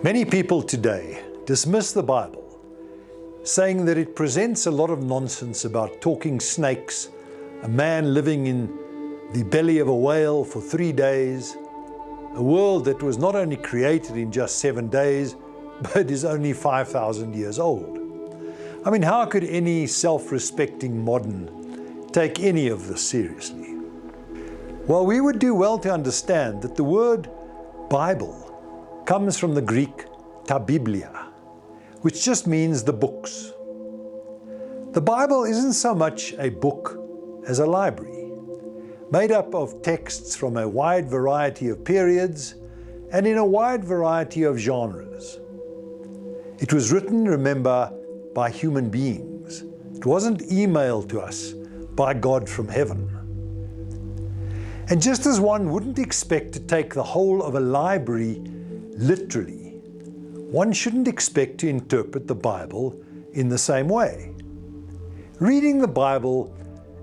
Many people today dismiss the Bible, saying that it presents a lot of nonsense about talking snakes, a man living in the belly of a whale for 3 days, a world that was not only created in just 7 days, but is only 5,000 years old. I mean, how could any self-respecting modern take any of this seriously? Well, we would do well to understand that the word Bible comes from the Greek ta biblia, which just means the books. The Bible isn't so much a book as a library, made up of texts from a wide variety of periods and in a wide variety of genres. It was written, remember, by human beings. It wasn't emailed to us by God from heaven. And just as one wouldn't expect to take the whole of a library literally, one shouldn't expect to interpret the Bible in the same way. Reading the Bible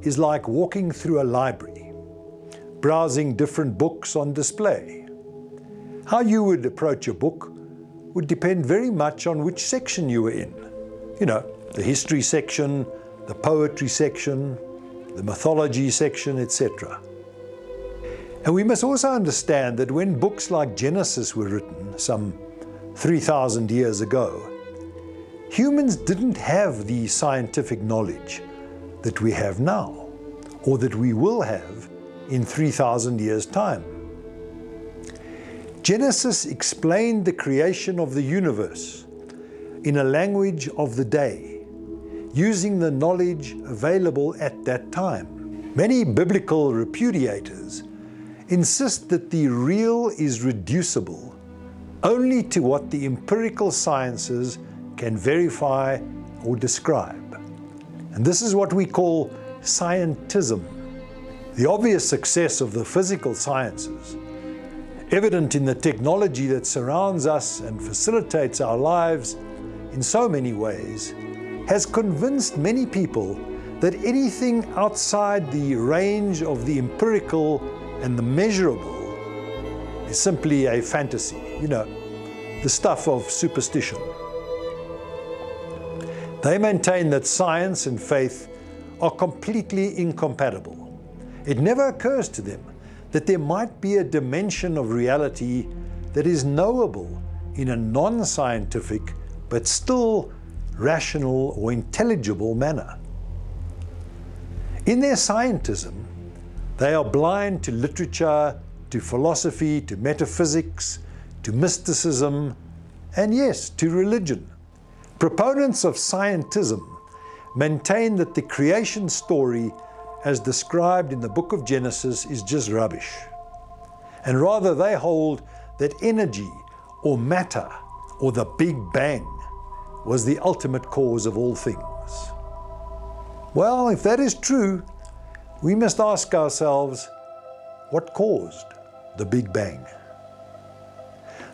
is like walking through a library, browsing different books on display. How you would approach a book would depend very much on which section you were in. You know, the history section, the poetry section, the mythology section, etc. And we must also understand that when books like Genesis were written some 3,000 years ago, humans didn't have the scientific knowledge that we have now, or that we will have in 3,000 years' time. Genesis explained the creation of the universe in a language of the day, using the knowledge available at that time. Many biblical repudiators insist that the real is reducible only to what the empirical sciences can verify or describe. And this is what we call scientism. The obvious success of the physical sciences, evident in the technology that surrounds us and facilitates our lives in so many ways, has convinced many people that anything outside the range of the empirical and the measurable is simply a fantasy, you know, the stuff of superstition. They maintain that science and faith are completely incompatible. It never occurs to them that there might be a dimension of reality that is knowable in a non-scientific but still rational or intelligible manner. In their scientism, they are blind to literature, to philosophy, to metaphysics, to mysticism, and yes, to religion. Proponents of scientism maintain that the creation story as described in the book of Genesis is just rubbish. And rather they hold that energy or matter or the Big Bang was the ultimate cause of all things. Well, if that is true, we must ask ourselves, what caused the Big Bang?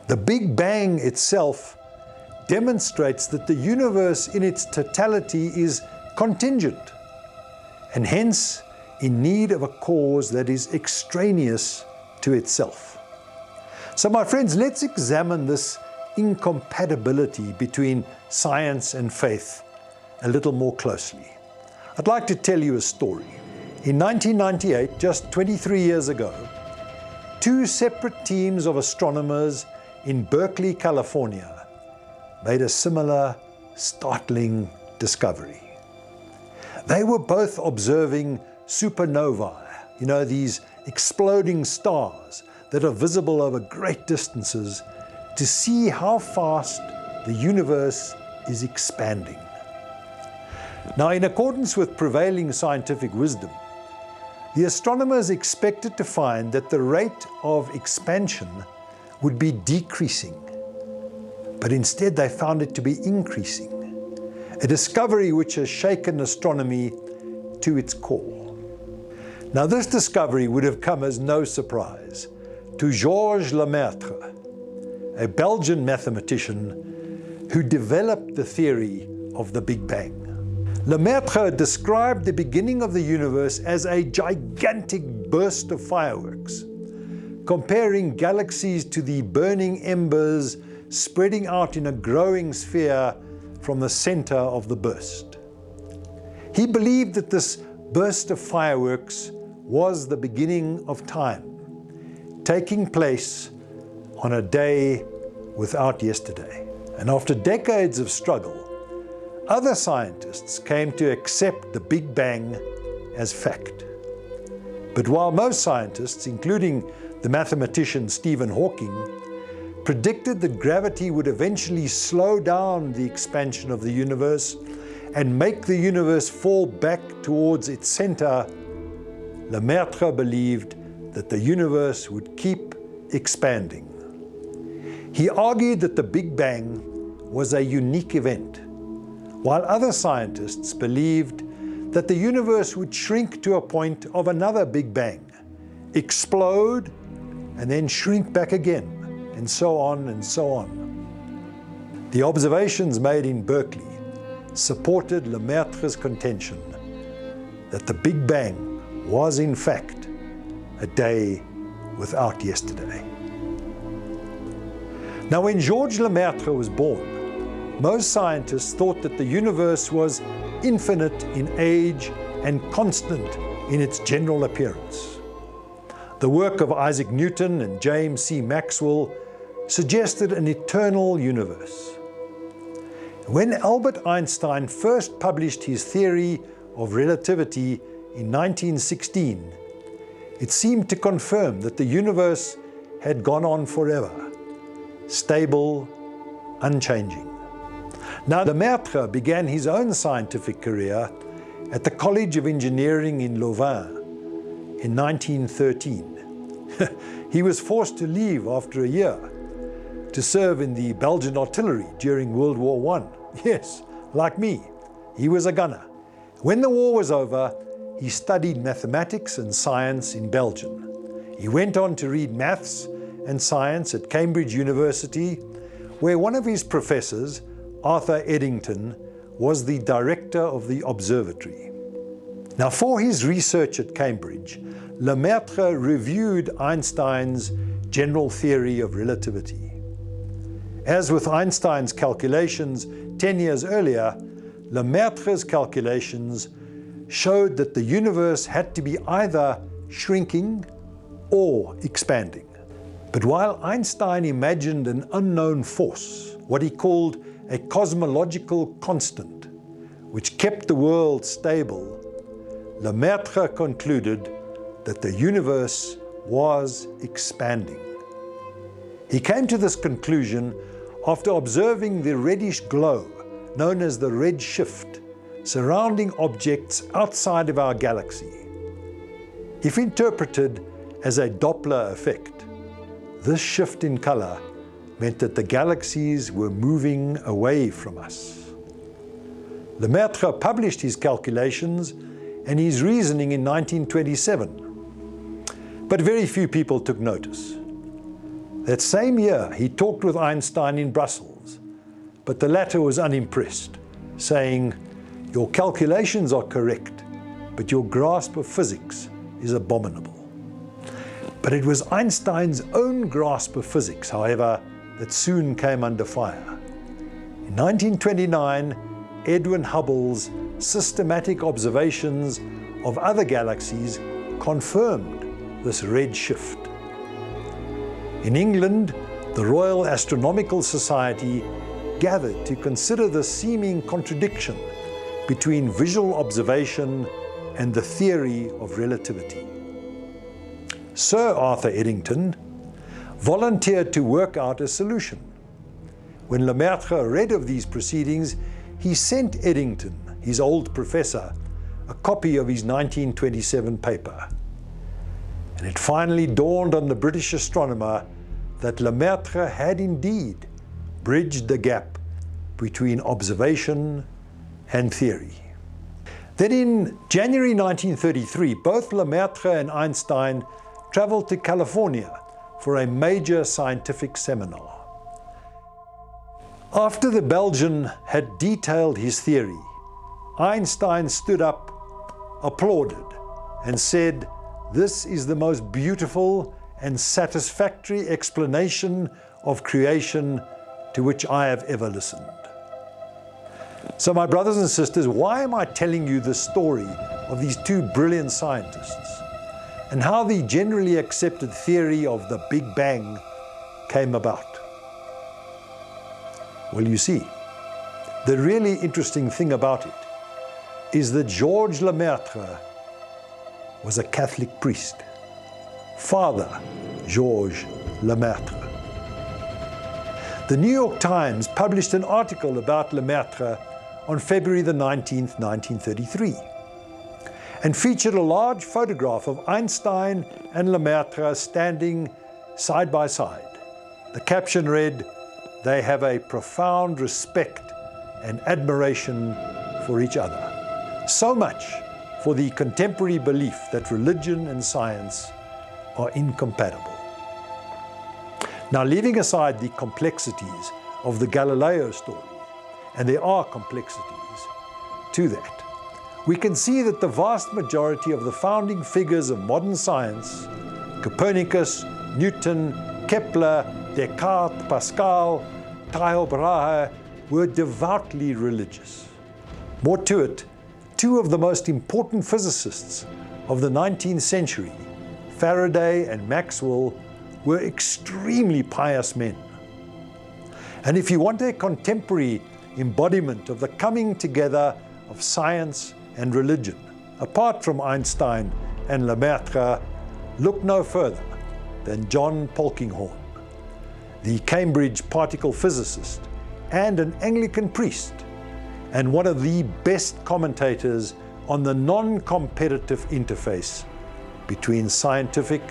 The Big Bang itself demonstrates that the universe in its totality is contingent, and hence in need of a cause that is extraneous to itself. So my friends, let's examine this incompatibility between science and faith a little more closely. I'd like to tell you a story. In 1998, just 23 years ago, 2 separate teams of astronomers in Berkeley, California, made a similar, startling discovery. They were both observing supernovae, you know, these exploding stars that are visible over great distances, to see how fast the universe is expanding. Now, in accordance with prevailing scientific wisdom, the astronomers expected to find that the rate of expansion would be decreasing, but instead they found it to be increasing, a discovery which has shaken astronomy to its core. Now, this discovery would have come as no surprise to Georges Lemaître, a Belgian mathematician who developed the theory of the Big Bang. Lemaître described the beginning of the universe as a gigantic burst of fireworks, comparing galaxies to the burning embers spreading out in a growing sphere from the center of the burst. He believed that this burst of fireworks was the beginning of time, taking place on a day without yesterday. And after decades of struggle, other scientists came to accept the Big Bang as fact. But while most scientists, including the mathematician Stephen Hawking, predicted that gravity would eventually slow down the expansion of the universe and make the universe fall back towards its center, Lemaître believed that the universe would keep expanding. He argued that the Big Bang was a unique event, while other scientists believed that the universe would shrink to a point of another Big Bang, explode, and then shrink back again, and so on and so on. The observations made in Berkeley supported Lemaître's contention that the Big Bang was in fact a day without yesterday. Now, when Georges Lemaître was born, most scientists thought that the universe was infinite in age and constant in its general appearance. The work of Isaac Newton and James C. Maxwell suggested an eternal universe. When Albert Einstein first published his theory of relativity in 1916, it seemed to confirm that the universe had gone on forever, stable, unchanging. Now, Lemaître began his own scientific career at the College of Engineering in Louvain in 1913. He was forced to leave after a year to serve in the Belgian artillery during World War I. Yes, like me, he was a gunner. When the war was over, he studied mathematics and science in Belgium. He went on to read maths and science at Cambridge University, where one of his professors, Arthur Eddington, was the director of the observatory. Now, for his research at Cambridge, Lemaître reviewed Einstein's general theory of relativity. As with Einstein's calculations 10 years earlier, Lemaître's calculations showed that the universe had to be either shrinking or expanding. But while Einstein imagined an unknown force, what he called a cosmological constant, which kept the world stable, Lemaître concluded that the universe was expanding. He came to this conclusion after observing the reddish glow, known as the red shift, surrounding objects outside of our galaxy. If interpreted as a Doppler effect, this shift in color meant that the galaxies were moving away from us. Lemaître published his calculations and his reasoning in 1927, but very few people took notice. That same year, he talked with Einstein in Brussels, but the latter was unimpressed, saying, "Your calculations are correct, but your grasp of physics is abominable." But it was Einstein's own grasp of physics, however, that soon came under fire. In 1929, Edwin Hubble's systematic observations of other galaxies confirmed this red shift. In England, the Royal Astronomical Society gathered to consider the seeming contradiction between visual observation and the theory of relativity. Sir Arthur Eddington volunteered to work out a solution. When Lemaître read of these proceedings, he sent Eddington, his old professor, a copy of his 1927 paper. And it finally dawned on the British astronomer that Lemaître had indeed bridged the gap between observation and theory. Then in January 1933, both Lemaître and Einstein traveled to California for a major scientific seminar. After the Belgian had detailed his theory, Einstein stood up, applauded, and said, "This is the most beautiful and satisfactory explanation of creation to which I have ever listened. So my brothers and sisters, why am I telling you the story of these two brilliant scientists and how the generally accepted theory of the Big Bang came about? Well, you see, the really interesting thing about it is that Georges Lemaître was a Catholic priest. Father Georges Lemaître. The New York Times published an article about Lemaître on February the 19th, 1933, and featured a large photograph of Einstein and Lemaître standing side by side. The caption read, "They have a profound respect and admiration for each other." So much for the contemporary belief that religion and science are incompatible. Now, leaving aside the complexities of the Galileo story, and there are complexities to that, we can see that the vast majority of the founding figures of modern science, Copernicus, Newton, Kepler, Descartes, Pascal, Tycho Brahe, were devoutly religious. More to it, two of the most important physicists of the 19th century, Faraday and Maxwell, were extremely pious men. And if you want a contemporary embodiment of the coming together of science and religion, apart from Einstein and Lemaître, look no further than John Polkinghorne, the Cambridge particle physicist and an Anglican priest, and one of the best commentators on the non-competitive interface between scientific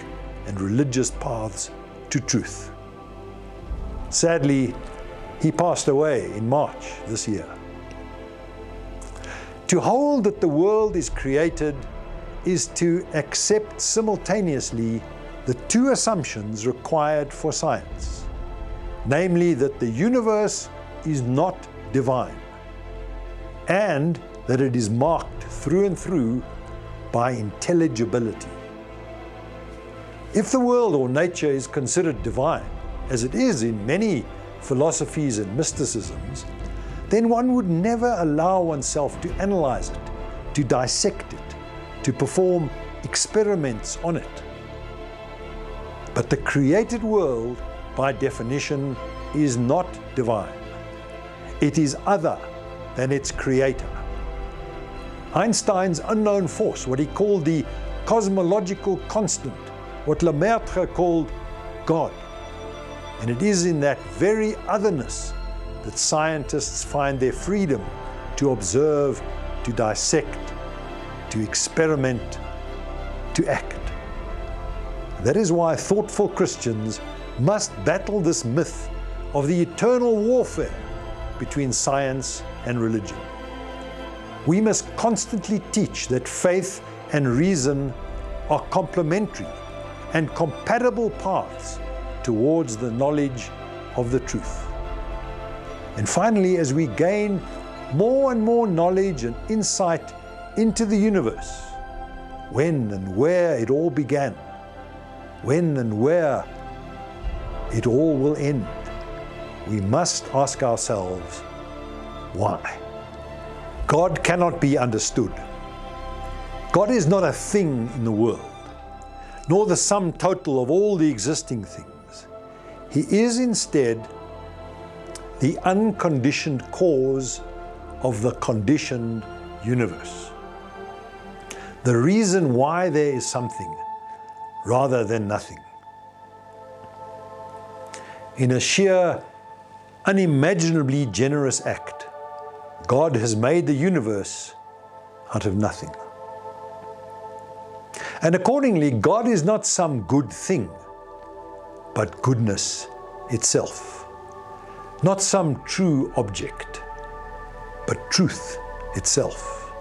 and religious paths to truth. Sadly, he passed away in March this year. To hold that the world is created is to accept simultaneously the two assumptions required for science, namely that the universe is not divine, and that it is marked through and through by intelligibility. If the world or nature is considered divine, as it is in many philosophies and mysticisms, then one would never allow oneself to analyze it, to dissect it, to perform experiments on it. But the created world, by definition, is not divine. It is other than its creator. Einstein's unknown force, what he called the cosmological constant, what Lemaître called God. And it is in that very otherness that scientists find their freedom to observe, to dissect, to experiment, to act. That is why thoughtful Christians must battle this myth of the eternal warfare between science and religion. We must constantly teach that faith and reason are complementary and compatible paths towards the knowledge of the truth. And finally, as we gain more and more knowledge and insight into the universe, when and where it all began, when and where it all will end, we must ask ourselves, why? God cannot be understood. God is not a thing in the world, nor the sum total of all the existing things. He is instead the unconditioned cause of the conditioned universe. The reason why there is something rather than nothing. In a sheer, unimaginably generous act, God has made the universe out of nothing. And accordingly, God is not some good thing, but goodness itself. Not some true object, but truth itself.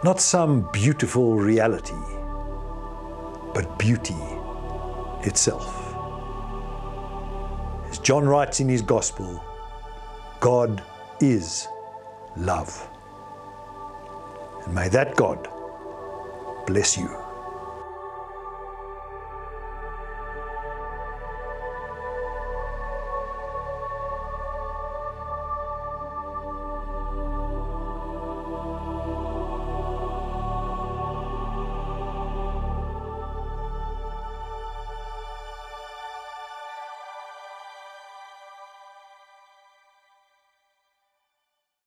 Not some beautiful reality, but beauty itself. As John writes in his Gospel, God is love. And may that God bless you.